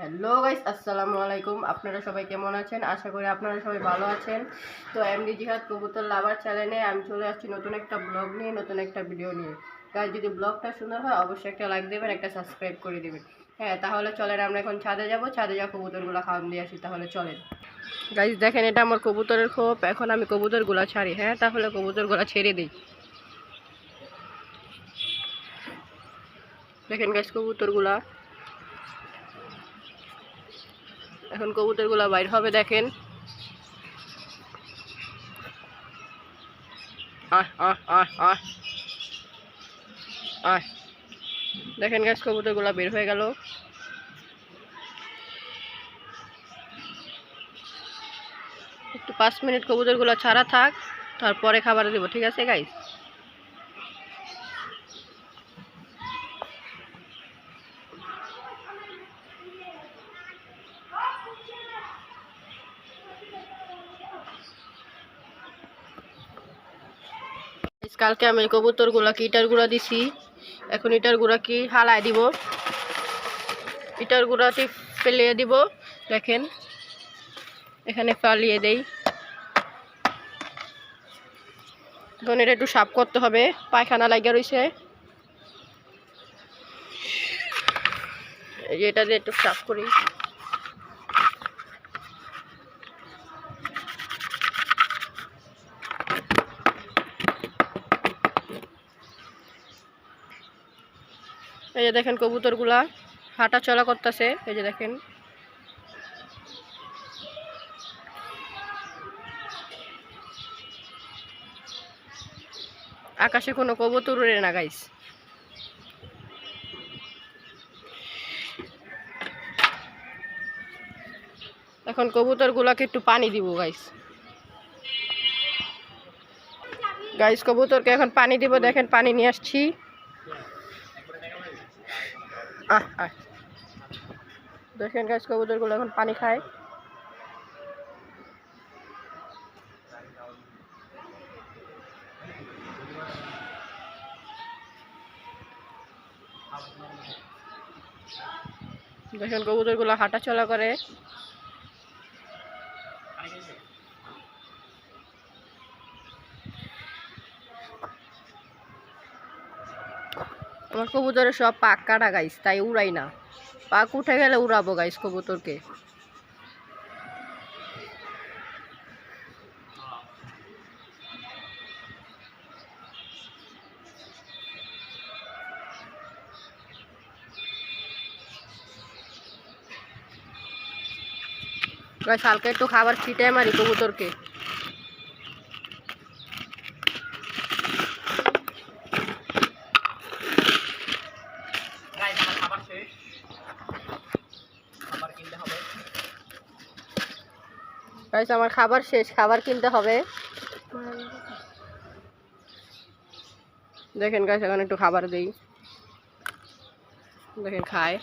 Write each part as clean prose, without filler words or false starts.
Hello guys, আসসালামু আলাইকুম। আপনারা সবাই কেমন আছেন? আশা করি আপনারা সবাই ভালো আছেন। তো এমডি জিহাদ কবুতর লাভার চ্যানেলে আমি চলে আসছি নতুন একটা ব্লগ নিয়ে, নতুন একটা ভিডিও নিয়ে। গাইস, যদি ব্লগটা সুন্দর হয় অবশ্যই একটা লাইক দেবেন, একটা সাবস্ক্রাইব করে দেবেন। হ্যাঁ, তাহলে চলেন আমরা এখন ছাদে যাব, ছাদে যা কবুতরগুলো খাওয়ান দিয়ে আসি। তাহলে চলেন গাইস, দেখেন এটা আমার কবুতরের খোপ। এখন আমি কবুতরগুলো ছাড়ি। হ্যাঁ, তাহলে কবুতরগুলো ছেড়ে দিই। দেখেন গাইস কবুতরগুলা, এখন কবুতরগুলা বাইর হবে। দেখেন আহ আহ আহ আহ আহ দেখেন গাছ কবুতরগুলা বের হয়ে গেল। একটু 5 মিনিট কবুতরগুলো ছাড়া থাক, তারপরে খাবার দেবো। ঠিক আছে গাইস? কালকে আমি কবুতরগুলাকে ইটার গুঁড়া দিছি, এখন ইটার গুঁড়া কি হালায় দিব, ইটার গুঁড়াটি ফেলিয়ে দিব। দেখেন এখানে ফালিয়ে দেই। এখন এটা একটু সাফ করতে হবে, পায়খানা লাগিয়ে রয়েছে। এই যে এটা দিয়ে একটু সাফ করি। এই যে দেখেন কবুতরগুলা হাঁটা চলা করতেছে। এই যে দেখেন আকাশে কোনো কবুতর উড়ে না গাইস। এখন কবুতরগুলাকে একটু পানি দিব গাইস। গাইস কবুতরকে এখন পানি দিব। দেখেন পানি নিয়ে আসছি। দেখেন গাইস কবুতরগুলো এখন পানি খায়। দেখেন কবুতরগুলো হাঁটা চলা করে। আমার কবুতরের সব পাক কাটা গাইস, তাই উড়াই না। পাক উঠে গেলে উড়াবো গাইস কবুতরকে। গাইস হালকা একটু খাবার ছিটায় মারি কবুতরকে। গাইস আমার খাবার শেষ, খাবার কিনতে হবে। দেখেন গাইস এখন একটু খাবার দেই। দেখেন খায়।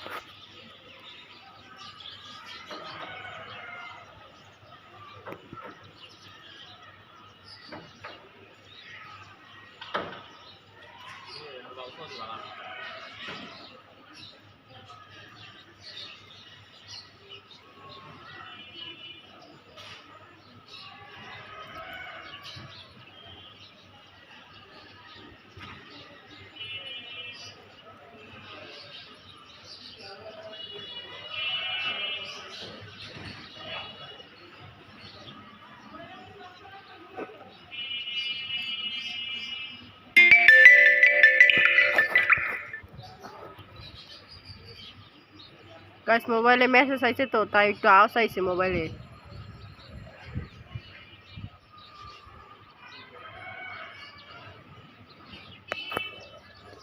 গাইস মোবাইলে মেসেজ আইছে তো, তাই একটু আওয়াজ আইছে মোবাইলে।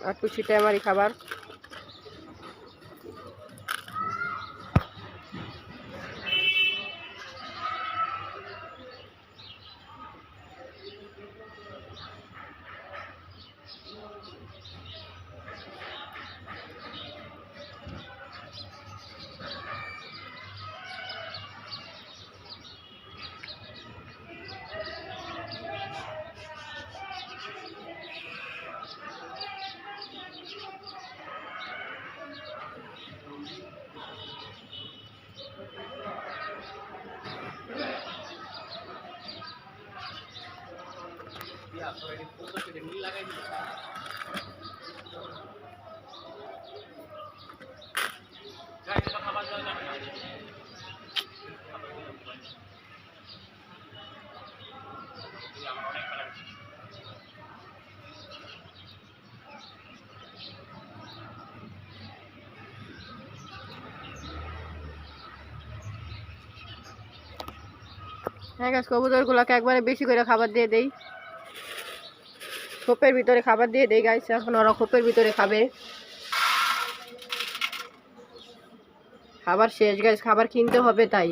আর একটু ছিটায় মারি খাবার। হ্যাঁ গাছ কবুতরগুলোকে একবারে বেশি করে খাবার দিয়ে দেই, খোপের ভিতরে খাবার দিয়ে দেই গাইস। এখন ওরা খোপের ভিতরে খাবে। খাবার শেষ গাইস, খাবার কিনতে হবে তাই।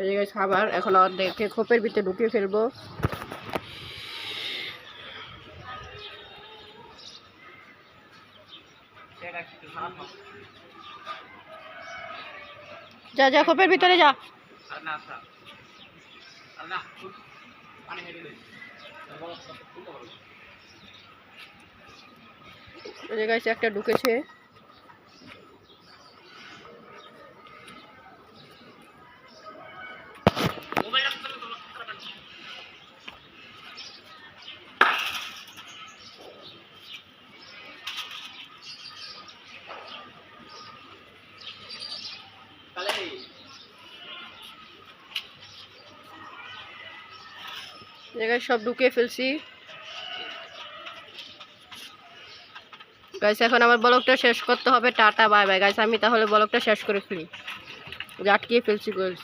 এই গাইস খাবার এখন ওদেরকে খোপের ভিতরে ঢুকিয়ে ফেলবো। যা যা খোপের ভিতরে যা। গাইছে একটা ঢুকেছে। জায়গায় সব ঢুকিয়ে ফেলছি গাইস। এখন আমার ব্লগটা শেষ করতে হবে। Tata bye bye guys. আমি তাহলে ব্লগটা শেষ করে ফেলি, আটকিয়ে ফেলছি গাইস।